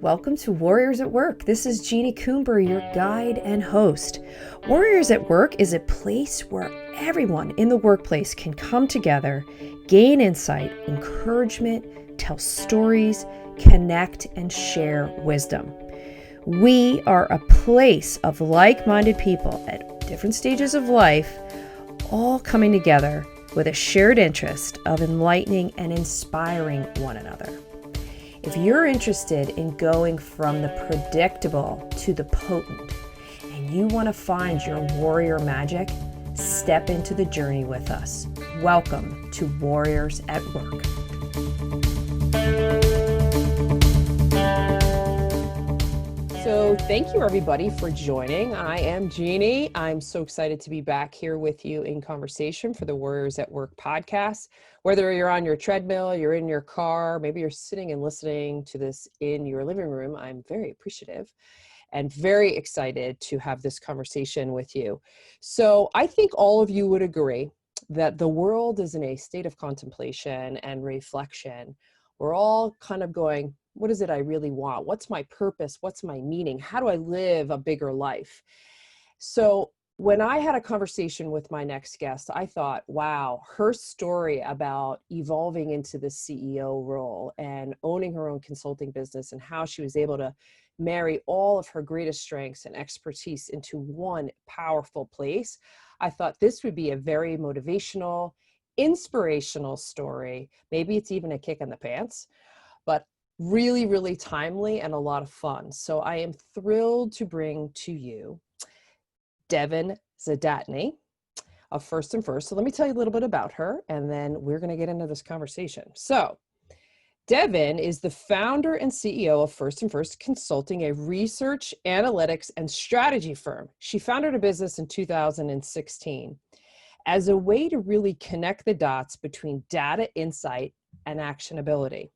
Welcome to Warriors at Work. This is Jeannie Coomber, your guide and host. Warriors at Work is a place where everyone in the workplace can come together, gain insight, encouragement, tell stories, connect, and share wisdom. We are a place of like-minded people at different stages of life, all coming together with a shared interest of enlightening and inspiring one another. If you're interested in going from the predictable to the potent, and you want to find your warrior magic, step into the journey with us. Welcome to Warriors at Work. So thank you everybody for joining. I am Jeannie. I'm so excited to be back here with you in conversation for the Warriors at Work podcast. Whether you're on your treadmill, you're in your car, maybe you're sitting and listening to this in your living room, I'm very appreciative and very excited to have this conversation with you. So I think all of you would agree that the world is in a state of contemplation and reflection. We're all kind of going, what is it I really want? What's my purpose? What's my meaning? How do I live a bigger life? So when I had a conversation with my next guest, I thought, wow, her story about evolving into the CEO role and owning her own consulting business and how she was able to marry all of her greatest strengths and expertise into one powerful place. I thought this would be a very motivational, inspirational story. Maybe it's even a kick in the pants, but really, really timely and a lot of fun. So I am thrilled to bring to you Devon Zdatny of First and First. So let me tell you a little bit about her, and then we're going to get into this conversation. So Devon is the founder and CEO of First and First Consulting, a research, analytics, and strategy firm. She founded a business in 2016 as a way to really connect the dots between data insight and actionability.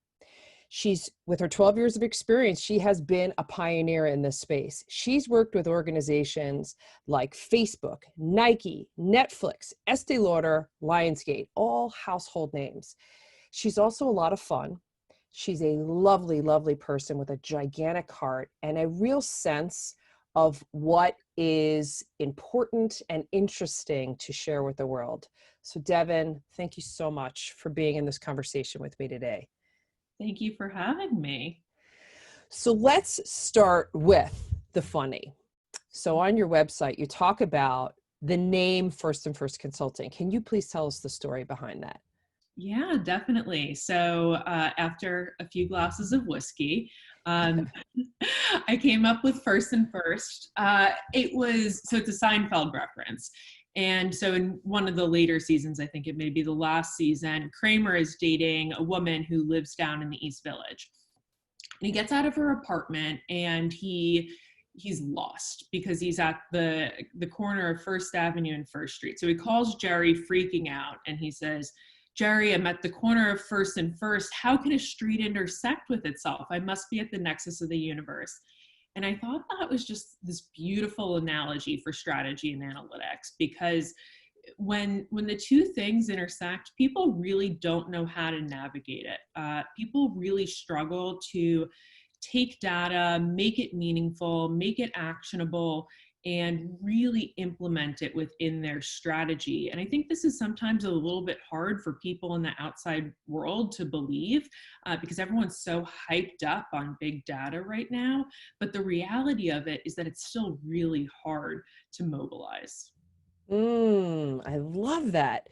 With her 12 years of experience, she has been a pioneer in this space. She's worked with organizations like Facebook, Nike, Netflix, Estee Lauder, Lionsgate, all household names. She's also a lot of fun. She's a lovely, lovely person with a gigantic heart and a real sense of what is important and interesting to share with the world. So Devon, thank you so much for being in this conversation with me today. Thank you for having me. So let's start with the funny. So on your website, you talk about the name First and First Consulting. Can you please tell us the story behind that? Yeah, definitely. So after a few glasses of whiskey, I came up with First and First. It's a Seinfeld reference. And so in one of the later seasons, I think it may be the last season, Kramer is dating a woman who lives down in the East Village. And he gets out of her apartment and he's lost because he's at the corner of First Avenue and First Street. So he calls Jerry freaking out and he says, Jerry, I'm at the corner of First and First. How can a street intersect with itself? I must be at the nexus of the universe. And I thought that was just this beautiful analogy for strategy and analytics, because when the two things intersect, people really don't know how to navigate it. People really struggle to take data, make it meaningful, make it actionable, and really implement it within their strategy. And I think this is sometimes a little bit hard for people in the outside world to believe because everyone's so hyped up on big data right now. But the reality of it is that it's still really hard to mobilize. I love that.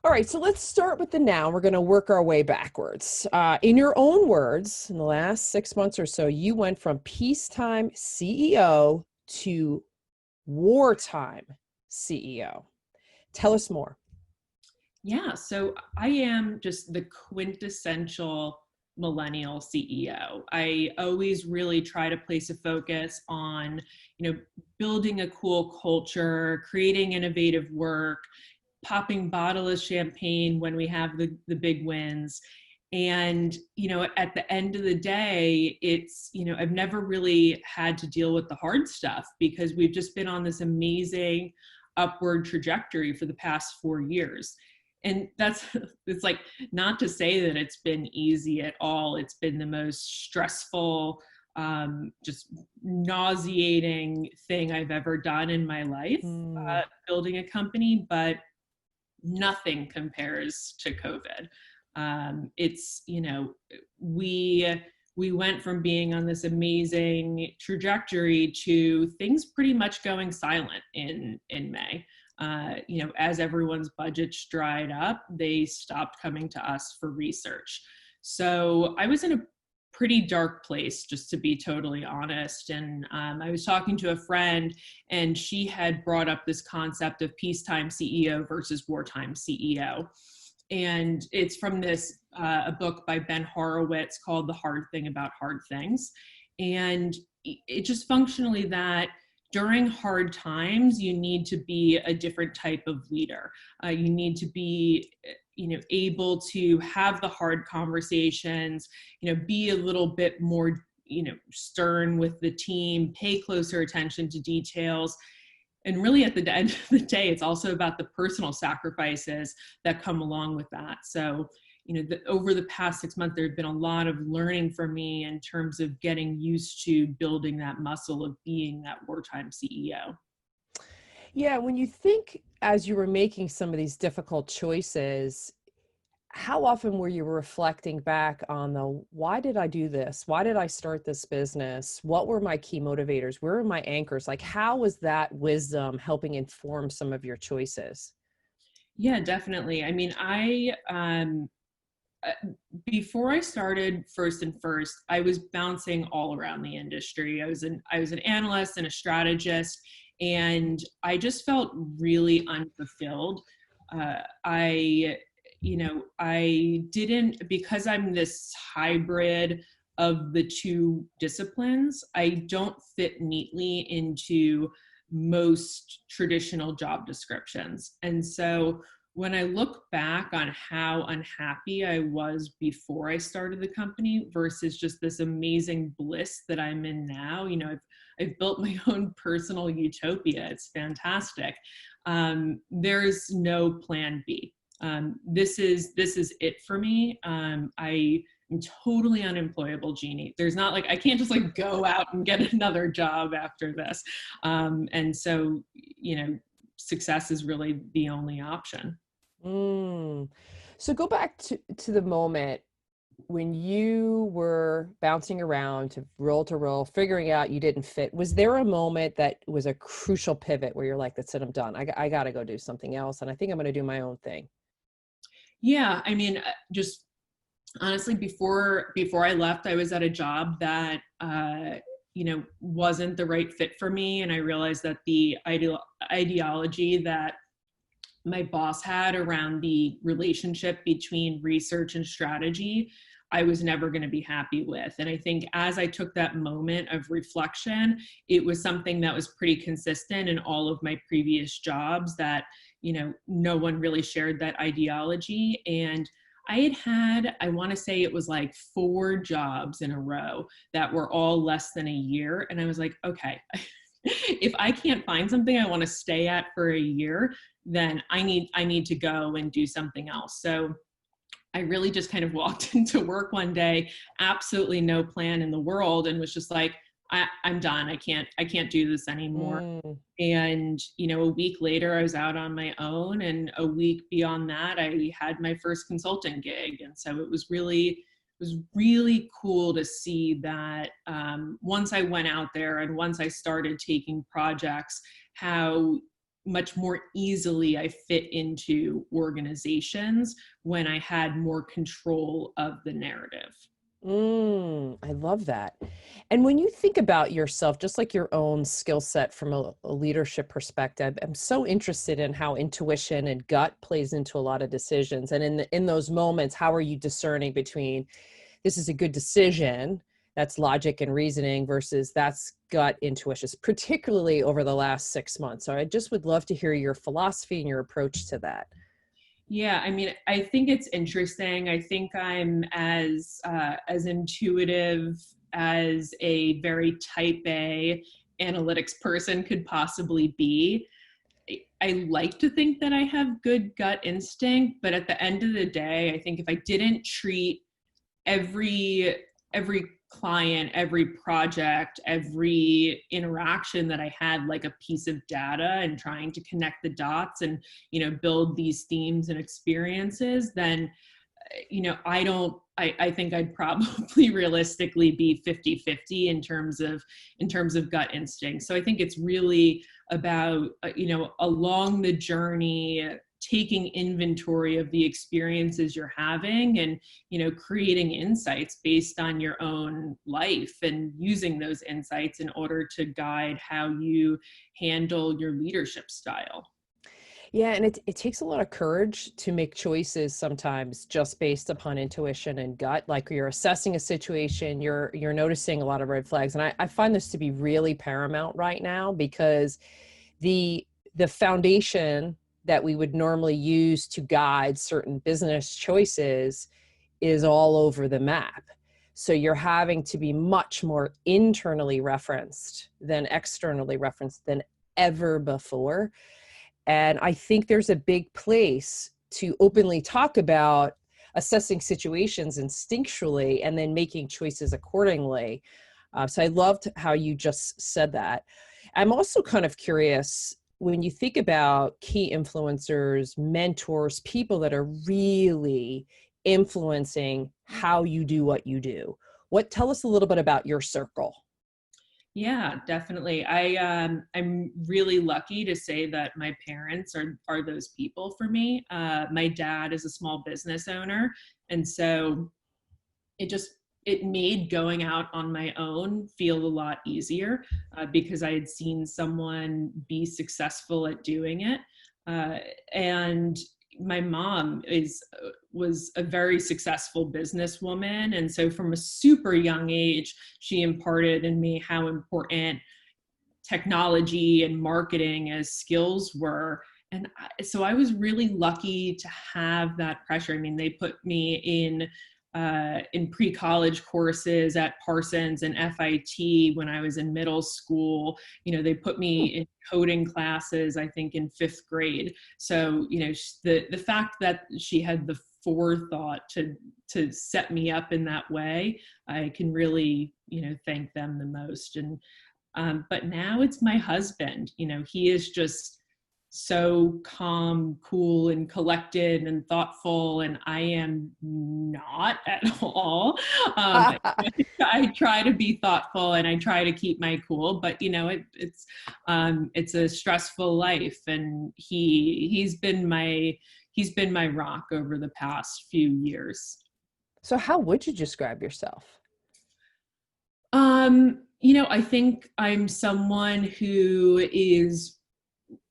All right, so let's start with the now. We're going to work our way backwards. In your own words, in the last 6 months or so, you went from Peacetime CEO to wartime CEO. Tell us more. Yeah, so I am just the quintessential millennial CEO. I always really try to place a focus on, building a cool culture, creating innovative work, popping bottle of champagne when we have the big wins. And, at the end of the day, it's, I've never really had to deal with the hard stuff because we've just been on this amazing upward trajectory for the past 4 years. And it's like, not to say that it's been easy at all. It's been the most stressful, just nauseating thing I've ever done in my life, Mm. building a company, but nothing compares to COVID. It's, we went from being on this amazing trajectory to things pretty much going silent in May. As everyone's budgets dried up, they stopped coming to us for research. So I was in a pretty dark place, just to be totally honest. And I was talking to a friend, and she had brought up this concept of peacetime CEO versus wartime CEO. And it's from this a book by Ben Horowitz called The Hard Thing About Hard Things. And it just functionally that during hard times, you need to be a different type of leader. You need to be, able to have the hard conversations, be a little bit more, stern with the team, pay closer attention to details. And really, at the end of the day, it's also about the personal sacrifices that come along with that. So, over the past 6 months, there have been a lot of learning for me in terms of getting used to building that muscle of being that wartime CEO. Yeah, when you think as you were making some of these difficult choices, how often were you reflecting back on the why did I do this? Why did I start this business? What were my key motivators? Where were my anchors? Like, how was that wisdom helping inform some of your choices? Yeah, definitely. I mean, before I started First and First, I was bouncing all around the industry. I was an analyst and a strategist, and I just felt really unfulfilled. I I didn't, because I'm this hybrid of the two disciplines, I don't fit neatly into most traditional job descriptions. And so when I look back on how unhappy I was before I started the company versus just this amazing bliss that I'm in now, I've built my own personal utopia. It's fantastic. There's no plan B. This is it for me. I am totally unemployable, Jeannie. There's not like, I can't just like go out and get another job after this. And so, success is really the only option. Mm. So go back to the moment when you were bouncing around to roll, figuring out you didn't fit. Was there a moment that was a crucial pivot where you're like, that's it, I'm done. I got to go do something else. And I think I'm going to do my own thing. Yeah, I mean, just honestly, before I left, I was at a job that wasn't the right fit for me, and I realized that the ideology that my boss had around the relationship between research and strategy, I was never going to be happy with. And I think as I took that moment of reflection, it was something that was pretty consistent in all of my previous jobs, that, no one really shared that ideology. And I want to say it was like 4 jobs in a row that were all less than a year. And I was like, okay, if I can't find something I want to stay at for a year, then I need to go and do something else. So I really just kind of walked into work one day, absolutely no plan in the world, and was just like, I'm done. I can't do this anymore. Mm. And, a week later I was out on my own, and a week beyond that, I had my first consulting gig. And so it was really cool to see that once I went out there and once I started taking projects, how much more easily I fit into organizations when I had more control of the narrative. I love that. And when you think about yourself, just like your own skill set from a leadership perspective, I'm so interested in how intuition and gut plays into a lot of decisions. And in those moments, how are you discerning between this is a good decision, that's logic and reasoning, versus that's gut intuition, particularly over the last 6 months? So I just would love to hear your philosophy and your approach to that. Yeah, I mean, I think it's interesting. I think I'm as intuitive as a very type A analytics person could possibly be. I like to think that I have good gut instinct, but at the end of the day, I think if I didn't treat every client, every project, every interaction that I had like a piece of data and trying to connect the dots and, build these themes and experiences, then, I think I'd probably realistically be 50-50 in terms of gut instinct. So I think it's really about, along the journey, taking inventory of the experiences you're having and, creating insights based on your own life and using those insights in order to guide how you handle your leadership style. Yeah, and it takes a lot of courage to make choices sometimes just based upon intuition and gut. Like you're assessing a situation, you're noticing a lot of red flags. And I find this to be really paramount right now because the foundation that we would normally use to guide certain business choices is all over the map. So you're having to be much more internally referenced than externally referenced than ever before. And I think there's a big place to openly talk about assessing situations instinctually and then making choices accordingly. So I loved how you just said that. I'm also kind of curious when you think about key influencers, mentors, people that are really influencing how you do what you do. Tell us a little bit about your circle. Yeah, definitely. I'm really lucky to say that my parents are those people for me. My dad is a small business owner, and so it made going out on my own feel a lot easier because I had seen someone be successful at doing it. And my mom was a very successful businesswoman, and so from a super young age, she imparted in me how important technology and marketing as skills were. And so I was really lucky to have that pressure. I mean, they put me in pre-college courses at Parsons and FIT when I was in middle school. They put me in coding classes, I think in 5th grade. So, the fact that she had the forethought to set me up in that way, I can really, thank them the most. And but now it's my husband. He is just so calm, cool, and collected and thoughtful, and I am not at all. I try to be thoughtful and I try to keep my cool, but it's a stressful life, and he's been my rock over the past few years. So how would you describe yourself? I think I'm someone who is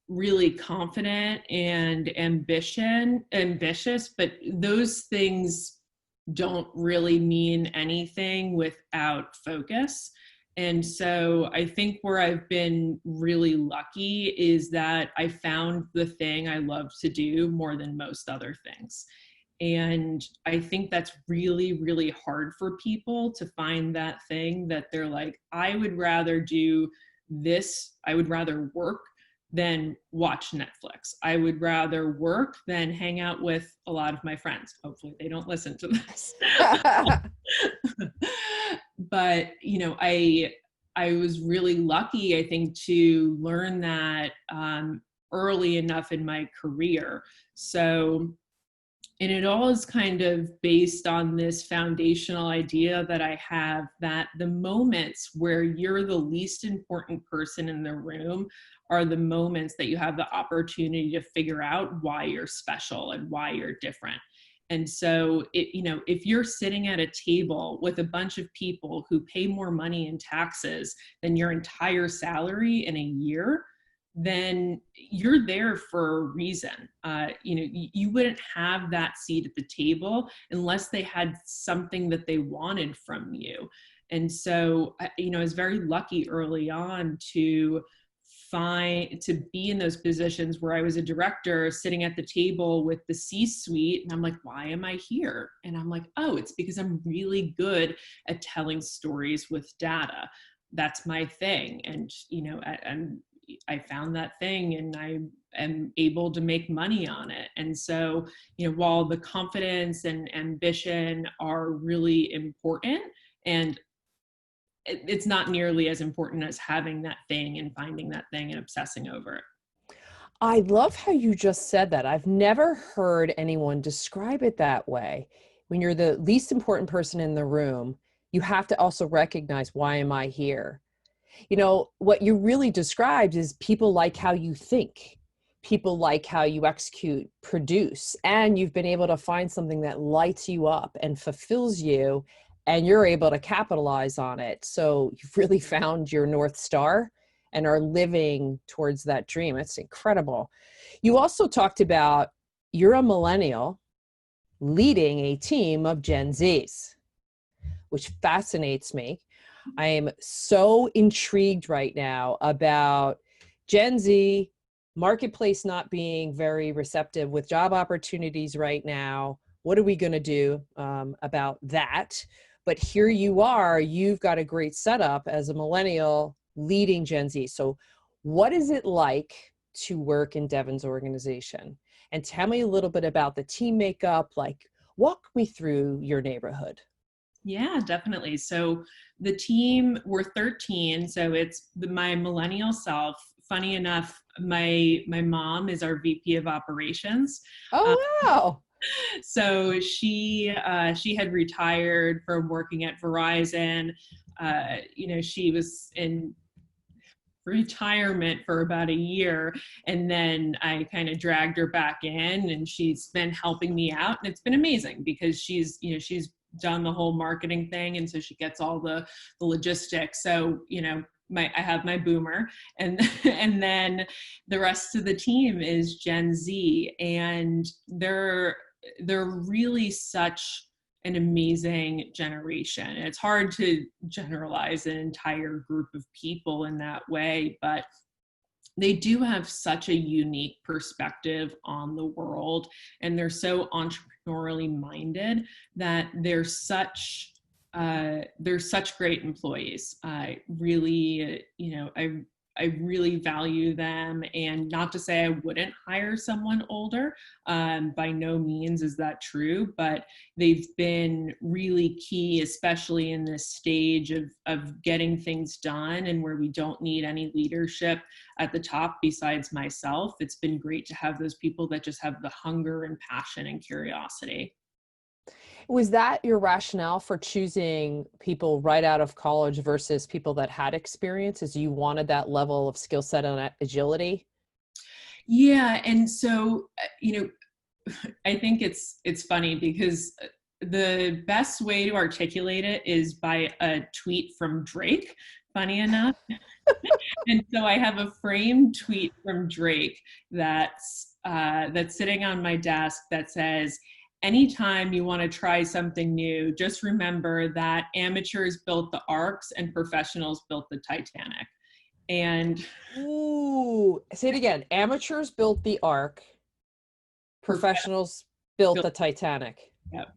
really confident and ambitious, but those things don't really mean anything without focus. And so I think where I've been really lucky is that I found the thing I love to do more than most other things. And I think that's really, really hard for people to find that thing that they're like, I would rather do this. I would rather work than watch Netflix. I would rather work than hang out with a lot of my friends. Hopefully they don't listen to this. But, I was really lucky, I think, to learn that early enough in my career. So, and it all is kind of based on this foundational idea that I have that the moments where you're the least important person in the room are the moments that you have the opportunity to figure out why you're special and why you're different. And so, if you're sitting at a table with a bunch of people who pay more money in taxes than your entire salary in a year, then you're there for a reason. You wouldn't have that seat at the table unless they had something that they wanted from you. And so, I was very lucky early on to be in those positions where I was a director sitting at the table with the C-suite, and I'm like, why am I here? And I'm like, oh, it's because I'm really good at telling stories with data. That's my thing. And, I found that thing, and am able to make money on it. And so, while the confidence and ambition are really important, and it's not nearly as important as having that thing and finding that thing and obsessing over it. I love how you just said that. I've never heard anyone describe it that way. When you're the least important person in the room, you have to also recognize, why am I here? What you really described is people like how you think. People like how you execute, produce, and you've been able to find something that lights you up and fulfills you, and you're able to capitalize on it. So you've really found your North Star and are living towards that dream. It's incredible. You also talked about you're a millennial leading a team of Gen Zs, which fascinates me. I am so intrigued right now about Gen Z marketplace not being very receptive with job opportunities right now. What are we going to do about that? But here you are, you've got a great setup as a millennial leading Gen Z. So what is it like to work in Devon's organization? And tell me a little bit about the team makeup, walk me through your neighborhood. Yeah, definitely. So the team, we're 13. So it's my millennial self. Funny enough, my mom is our VP of operations. Oh, wow. So she had retired from working at Verizon. She was in retirement for about a year, and then I kind of dragged her back in, and she's been helping me out, and it's been amazing because she's done the whole marketing thing, and so she gets all the logistics. So I have my boomer, and and then the rest of the team is Gen Z, and they're really such an amazing generation. It's hard to generalize an entire group of people in that way, but they do have such a unique perspective on the world, and they're so entrepreneurially minded that they're such great employees. I really, I really value them, and not to say I wouldn't hire someone older. By no means is that true, but they've been really key, especially in this stage of getting things done and where we don't need any leadership at the top besides myself. It's been great to have those people that just have the hunger and passion and curiosity. Was that your rationale for choosing people right out of college versus people that had experience? Is you wanted that level of skill set and agility? Yeah, and so I think it's funny because the best way to articulate it is by a tweet from Drake, funny enough. And so I have a framed tweet from Drake that's sitting on my desk that says, anytime you want to try something new, just remember that amateurs built the arcs and professionals built the Titanic. And ooh, say it again. Amateurs built the Ark, professionals built the Titanic. Yep.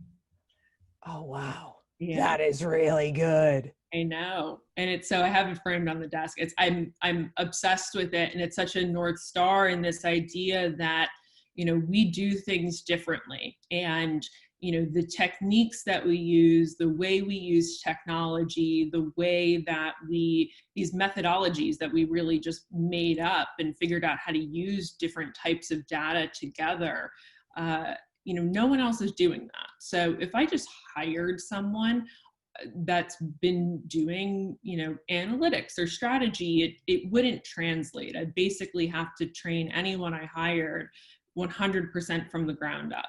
Oh, wow. Yeah. That is really good. I know. And it's so I have it framed on the desk. I'm obsessed with it, and it's such a North Star in this idea that we do things differently, and the techniques that we use, the way we use technology, the way that these methodologies that we really just made up and figured out how to use different types of data together, no one else is doing that. So if I just hired someone that's been doing analytics or strategy, it wouldn't translate. I'd basically have to train anyone I hired 100% from the ground up.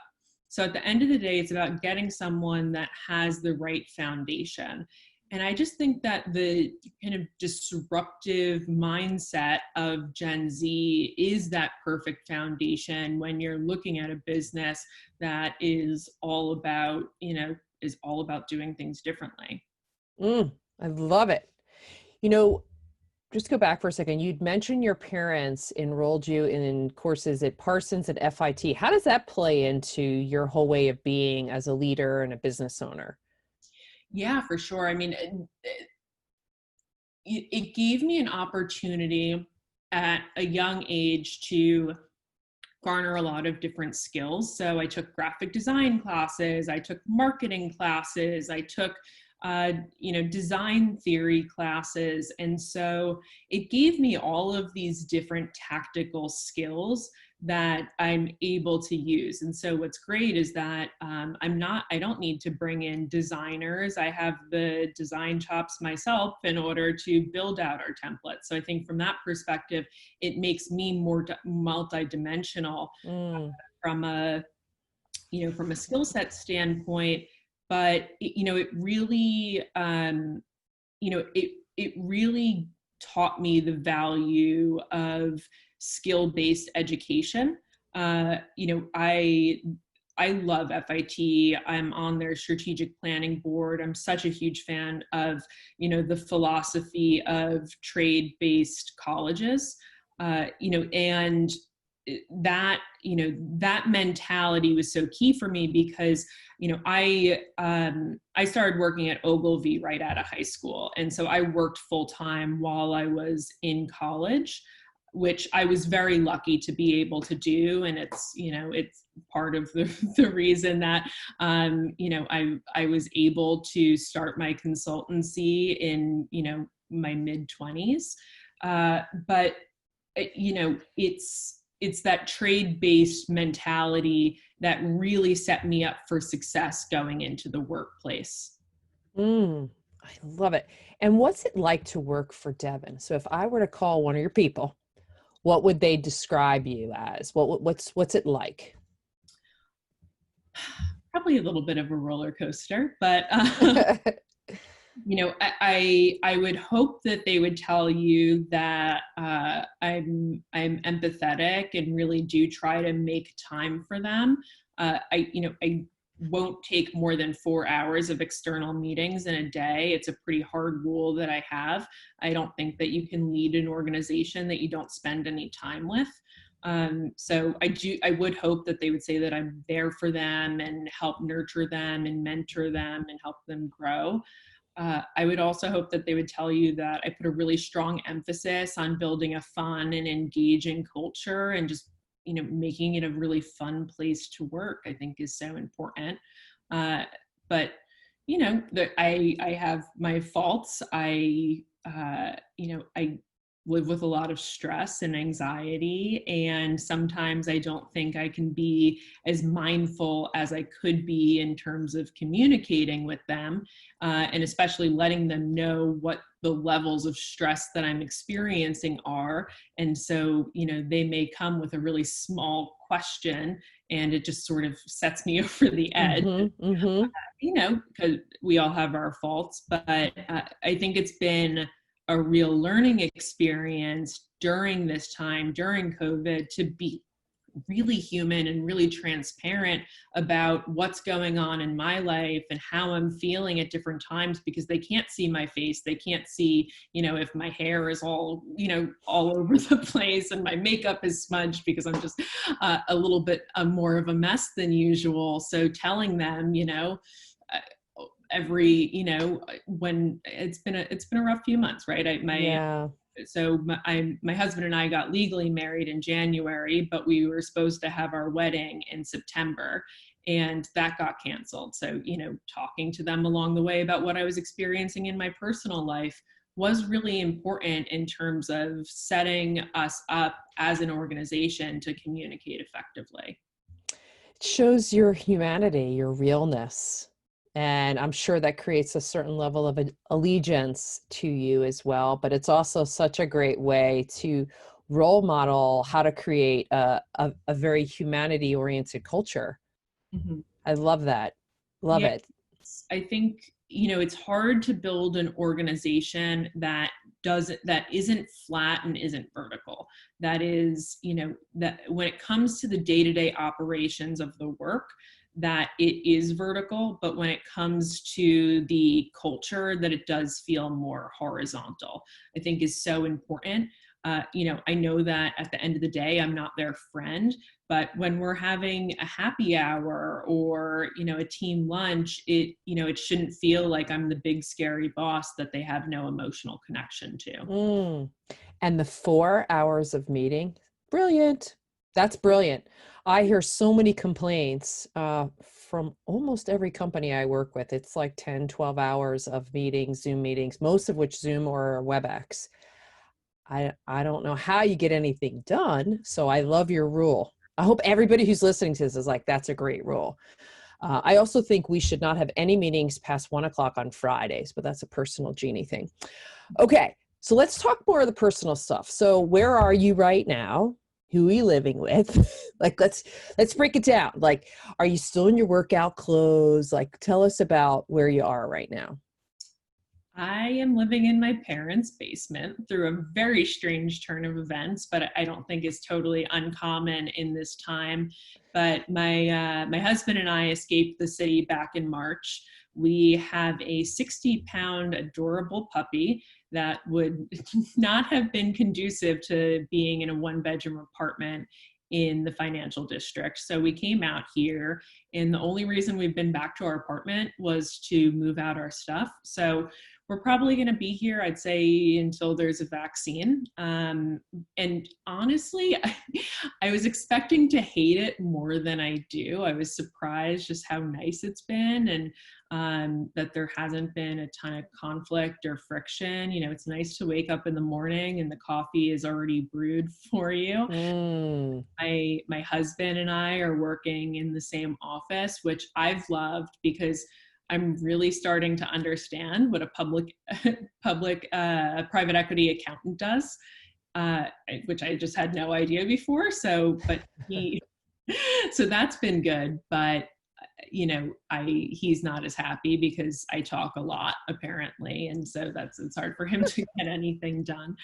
So at the end of the day, it's about getting someone that has the right foundation. And I just think that the kind of disruptive mindset of Gen Z is that perfect foundation when you're looking at a business that is all about doing things differently. I love it. Just go back for a second. You'd mentioned your parents enrolled you in courses at Parsons and FIT. How does that play into your whole way of being as a leader and a business owner? Yeah, for sure. I mean, it gave me an opportunity at a young age to garner a lot of different skills. So I took graphic design classes, I took marketing classes, I took design theory classes. And so it gave me all of these different tactical skills that I'm able to use. And so what's great is that I don't need to bring in designers. I have the design chops myself in order to build out our templates. So I think from that perspective, it makes me more multidimensional from a skill set standpoint. But it really it really taught me the value of skill-based education. I love FIT. I'm on their strategic planning board. I'm such a huge fan of the philosophy of trade-based colleges. And that mentality was so key for me because I started working at Ogilvy right out of high school, and so I worked full time while I was in college, which I was very lucky to be able to do, and it's part of the reason that I was able to start my consultancy in my mid-20s, but it's that trade-based mentality that really set me up for success going into the workplace. I love it. And what's it like to work for Devon? So if I were to call one of your people, what would they describe you as? What's it like? Probably a little bit of a roller coaster, but I would hope that they would tell you that I'm empathetic and really do try to make time for them. I won't take more than 4 hours of external meetings in a day. It's a pretty hard rule that I have. I don't think that you can lead an organization that you don't spend any time with. So I would hope that they would say that I'm there for them and help nurture them and mentor them and help them grow. I would also hope that they would tell you that I put a really strong emphasis on building a fun and engaging culture and just, making it a really fun place to work, I think is so important. But, I have my faults. I live with a lot of stress and anxiety, and sometimes I don't think I can be as mindful as I could be in terms of communicating with them, and especially letting them know what the levels of stress that I'm experiencing are. And so, they may come with a really small question and it just sort of sets me over the edge. Because we all have our faults, but I think it's been a real learning experience during this time, during COVID, to be really human and really transparent about what's going on in my life and how I'm feeling at different times, because they can't see my face. They can't see, if my hair is all, all over the place and my makeup is smudged because I'm just a little bit more of a mess than usual. So telling them, when it's been a rough few months, right? My husband and I got legally married in January, but we were supposed to have our wedding in September, and that got canceled. So, talking to them along the way about what I was experiencing in my personal life was really important in terms of setting us up as an organization to communicate effectively. It shows your humanity, your realness. And I'm sure that creates a certain level of allegiance to you as well. But it's also such a great way to role model how to create a very humanity-oriented culture. Mm-hmm. I love that. Love it. I think, it's hard to build an organization that isn't flat and isn't vertical. That is, that when it comes to the day-to-day operations of the work, that it is vertical, but when it comes to the culture, that it does feel more horizontal, I think is so important. I know that at the end of the day, I'm not their friend, but when we're having a happy hour or, a team lunch, it shouldn't feel like I'm the big scary boss that they have no emotional connection to. And the 4 hours of meeting, brilliant. That's brilliant. I hear so many complaints from almost every company I work with. It's like 10, 12 hours of meetings, Zoom meetings, most of which Zoom or WebEx. I don't know how you get anything done. So I love your rule. I hope everybody who's listening to this is like, that's a great rule. I also think we should not have any meetings past 1 o'clock on Fridays, but that's a personal Jeannie thing. Okay, so let's talk more of the personal stuff. So where are you right now? Who are you living with? Like, let's break it down. Like, are you still in your workout clothes? Like, tell us about where you are right now. I am living in my parents' basement through a very strange turn of events, but I don't think it's totally uncommon in this time. But my husband and I escaped the city back in March. We have a 60-pound adorable puppy that would not have been conducive to being in a one-bedroom apartment in the financial district. So we came out here, and the only reason we've been back to our apartment was to move out our stuff. So we're probably going to be here, I'd say, until there's a vaccine. And honestly, I was expecting to hate it more than I do. I was surprised just how nice it's been, and that there hasn't been a ton of conflict or friction. You know, it's nice to wake up in the morning and the coffee is already brewed for you. Mm. My husband and I are working in the same office, which I've loved because I'm really starting to understand what a public private equity accountant does, which I just had no idea before. So that's been good. But you know, he's not as happy because I talk a lot apparently, and so it's hard for him to get anything done.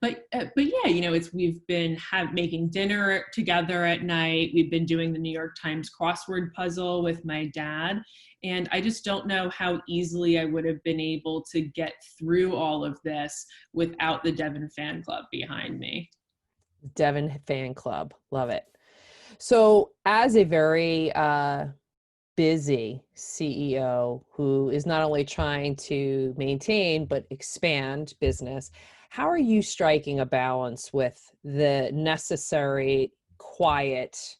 But yeah, you know, we've been making dinner together at night. We've been doing the New York Times crossword puzzle with my dad, and I just don't know how easily I would have been able to get through all of this without the Devon fan club behind me. Devon fan club. Love it. So as a very busy CEO who is not only trying to maintain but expand business, how are you striking a balance with the necessary quiet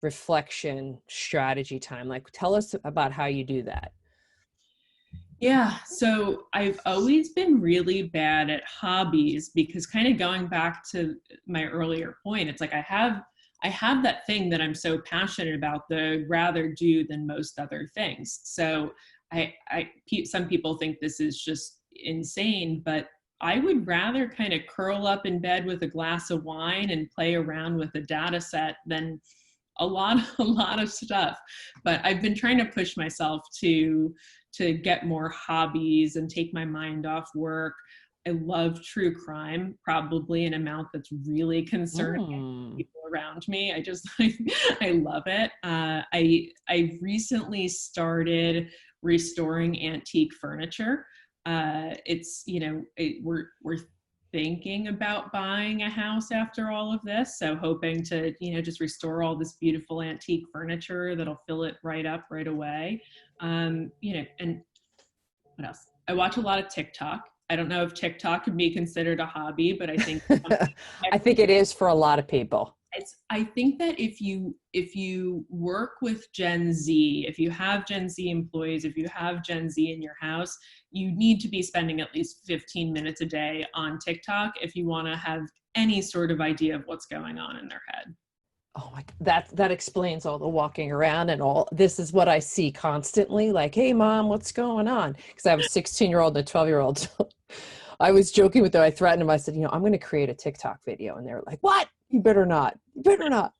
reflection strategy time? Like, tell us about how you do that. Yeah, so I've always been really bad at hobbies because, kind of going back to my earlier point, it's like I have that thing that I'm so passionate about that I'd rather do than most other things. So some people think this is just insane, but I would rather kind of curl up in bed with a glass of wine and play around with a data set than a lot of stuff. But I've been trying to push myself to get more hobbies and take my mind off work. I love true crime, probably an amount that's really concerning Mm. people around me. I love it. I recently started restoring antique furniture. It's, you know, we're thinking about buying a house after all of this, so hoping to, you know, just restore all this beautiful antique furniture that'll fill it right up right away. You know, and what else? I watch a lot of TikTok. I don't know if TikTok could be considered a hobby, but I think I think it is for a lot of people. I think that if you work with Gen Z, if you have Gen Z employees, if you have Gen Z in your house, you need to be spending at least 15 minutes a day on TikTok if you want to have any sort of idea of what's going on in their head. Oh my, that explains all the walking around and all. This is what I see constantly. Like, hey, mom, what's going on? Because I have a 16-year-old and a 12-year-old. So I was joking with them. I threatened them. I said, you know, I'm going to create a TikTok video. And they were like, what? You better not. You better not.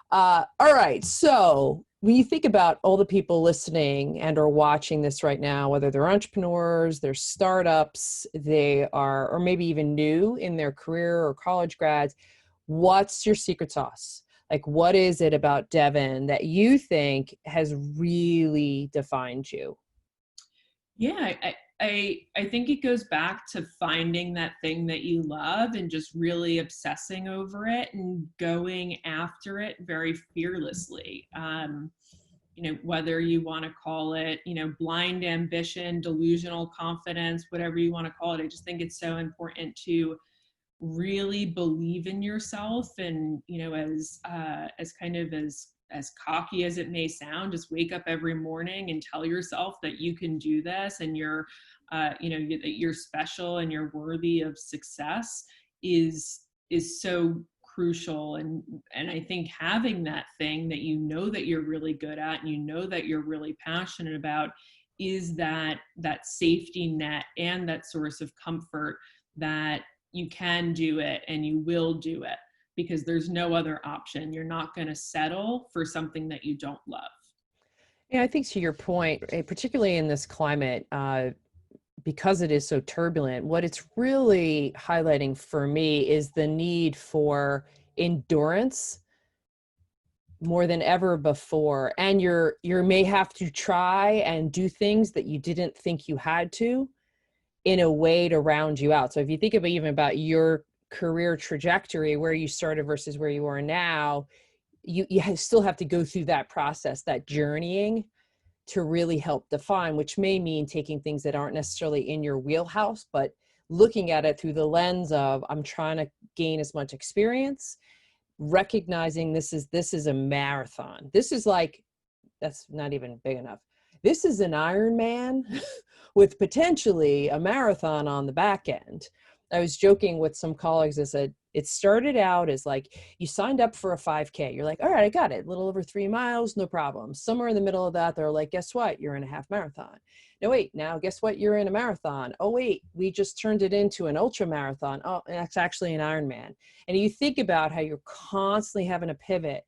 All right. So when you think about all the people listening and or watching this right now, whether they're entrepreneurs, they're startups, they are, or maybe even new in their career or college grads, what's your secret sauce? Like, what is it about Devon that you think has really defined you? Yeah, I think it goes back to finding that thing that you love and just really obsessing over it and going after it very fearlessly. You know, whether you want to call it, you know, blind ambition, delusional confidence, whatever you want to call it. I just think it's so important to really believe in yourself, and as kind of as cocky as it may sound, just wake up every morning and tell yourself that you can do this, and that you're special and you're worthy of success is so crucial. And I think having that thing that that you're really good at, and that you're really passionate about, is that safety net and that source of comfort that you can do it and you will do it, because there's no other option. You're not going to settle for something that you don't love. Yeah, I think to your point, particularly in this climate, because it is so turbulent, what it's really highlighting for me is the need for endurance more than ever before. And you may have to try and do things that you didn't think you had to, in a way to round you out. So if you think about even about your career trajectory, where you started versus where you are now, you still have to go through that process, that journeying, to really help define, which may mean taking things that aren't necessarily in your wheelhouse, but looking at it through the lens of, I'm trying to gain as much experience, recognizing this is a marathon. This is like, that's not even big enough. This is an Ironman with potentially a marathon on the back end. I was joking with some colleagues. I said, it started out as like, you signed up for a 5K. You're like, all right, I got it. A little over 3 miles, no problem. Somewhere in the middle of that, they're like, guess what? You're in a half marathon. No, wait, now guess what? You're in a marathon. Oh, wait, we just turned it into an ultra marathon. Oh, and that's actually an Ironman. And you think about how you're constantly having to pivot,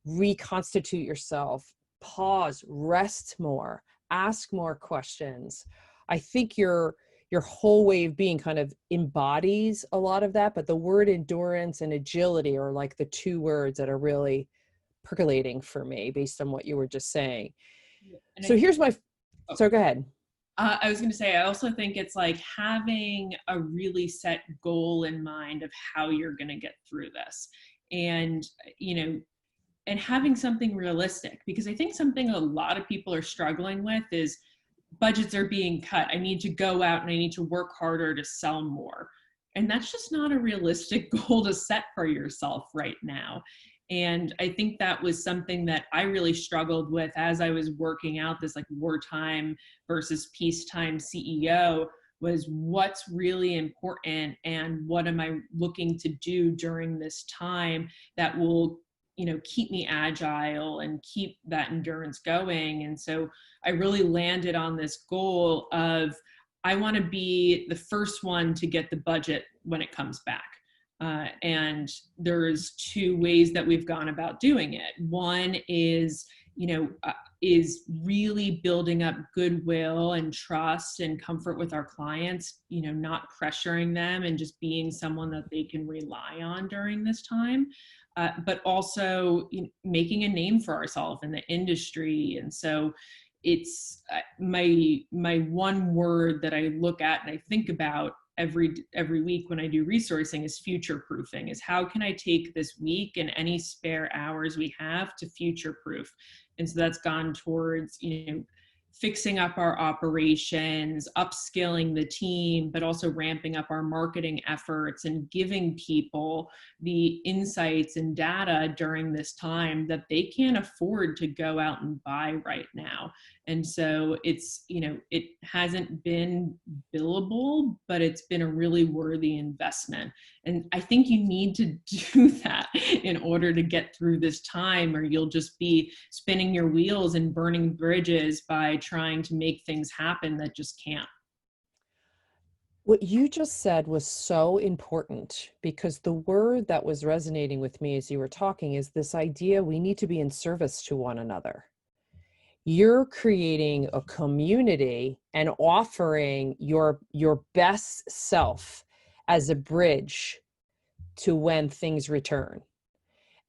reconstitute yourself, pause, rest more, ask more questions. I think your whole way of being kind of embodies a lot of that, but the word endurance and agility are like the two words that are really percolating for me based on what you were just saying. And So here's my, oh, so go ahead. I was going to say, I also think it's like having a really set goal in mind of how you're going to get through this. And, and having something realistic, because I think something a lot of people are struggling with is budgets are being cut. I need to go out and I need to work harder to sell more. And that's just not a realistic goal to set for yourself right now. And I think that was something that I really struggled with as I was working out this like wartime versus peacetime CEO, was what's really important and what am I looking to do during this time that will keep me agile and keep that endurance going. And so I really landed on this goal of, I want to be the first one to get the budget when it comes back. And there's two ways that we've gone about doing it. One is, is really building up goodwill and trust and comfort with our clients, not pressuring them and just being someone that they can rely on during this time. But also making a name for ourselves in the industry. And so it's my one word that I look at and I think about every week when I do resourcing is future proofing, is how can I take this week and any spare hours we have to future proof. And so that's gone towards, fixing up our operations, upskilling the team, but also ramping up our marketing efforts and giving people the insights and data during this time that they can't afford to go out and buy right now. And so it's, it hasn't been billable, but it's been a really worthy investment. And I think you need to do that in order to get through this time, or you'll just be spinning your wheels and burning bridges by trying to make things happen that just can't. What you just said was so important, because the word that was resonating with me as you were talking is this idea we need to be in service to one another. You're creating a community and offering your best self as a bridge to when things return.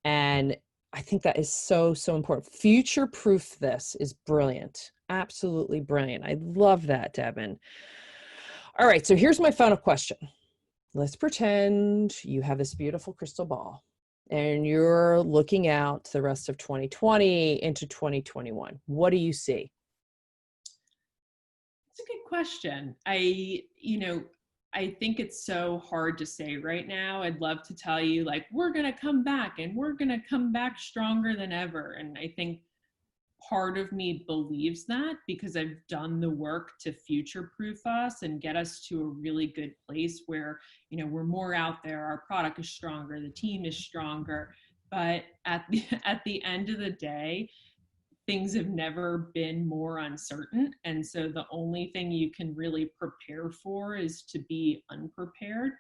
And I think that is so, so important. Future proof this is brilliant. Absolutely brilliant. I love that, Devon. All right, so here's my final question. Let's pretend you have this beautiful crystal ball and you're looking out the rest of 2020 into 2021. What do you see? It's a good question. I think it's so hard to say right now. I'd love to tell you, like, we're going to come back and we're going to come back stronger than ever. And I think part of me believes that because I've done the work to future proof us and get us to a really good place where, you know, we're more out there, our product is stronger, the team is stronger. But at the end of the day, things have never been more uncertain. And so the only thing you can really prepare for is to be unprepared.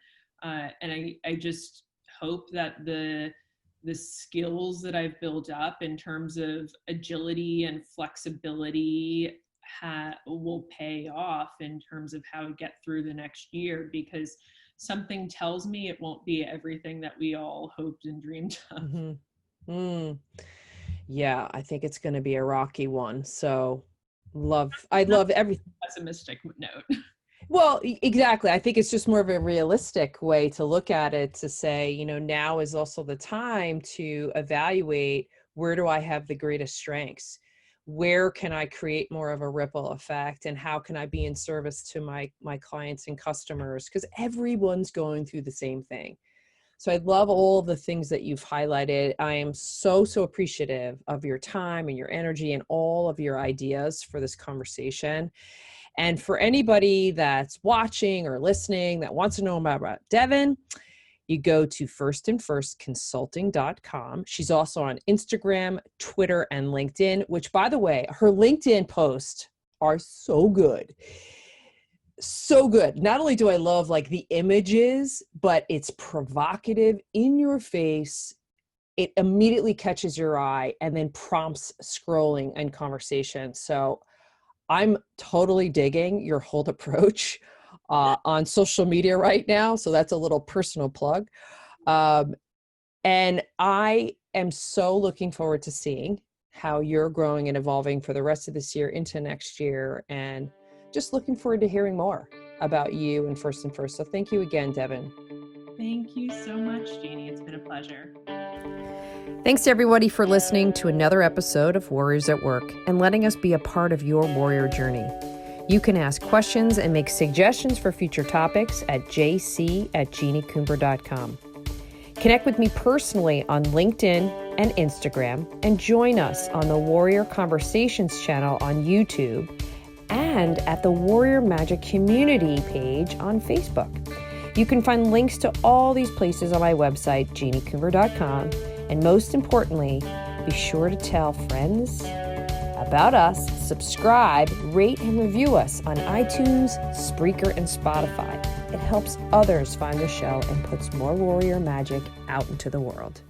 And I just hope that the skills that I've built up in terms of agility and flexibility will pay off in terms of how to get through the next year, because something tells me it won't be everything that we all hoped and dreamed of. Mm-hmm. Mm. Yeah, I think it's going to be a rocky one. So I love everything. Pessimistic note. Well, exactly. I think it's just more of a realistic way to look at it, to say, you know, now is also the time to evaluate, where do I have the greatest strengths? Where can I create more of a ripple effect? And how can I be in service to my clients and customers? Because everyone's going through the same thing. So I love all the things that you've highlighted. I am so appreciative of your time and your energy and all of your ideas for this conversation. And for anybody that's watching or listening that wants to know about Devon, you go to firstandfirstconsulting.com. She's also on Instagram, Twitter, and LinkedIn, which, by the way, her LinkedIn posts are so good. So good. Not only do I love like the images, but it's provocative, in your face. It immediately catches your eye and then prompts scrolling and conversation. So I'm totally digging your whole approach on social media right now. So that's a little personal plug. And I am so looking forward to seeing how you're growing and evolving for the rest of this year into next year. And just looking forward to hearing more about you and First and First. So thank you again, Devon. Thank you so much, Jeannie. It's been a pleasure. Thanks to everybody for listening to another episode of Warriors at Work and letting us be a part of your warrior journey. You can ask questions and make suggestions for future topics at jc@jeanniecooper.com. Connect with me personally on LinkedIn and Instagram, and join us on the Warrior Conversations channel on YouTube and at the Warrior Magic Community page on Facebook. You can find links to all these places on my website, jeanniecooper.com. And most importantly, be sure to tell friends about us, subscribe, rate, and review us on iTunes, Spreaker, and Spotify. It helps others find the show and puts more warrior magic out into the world.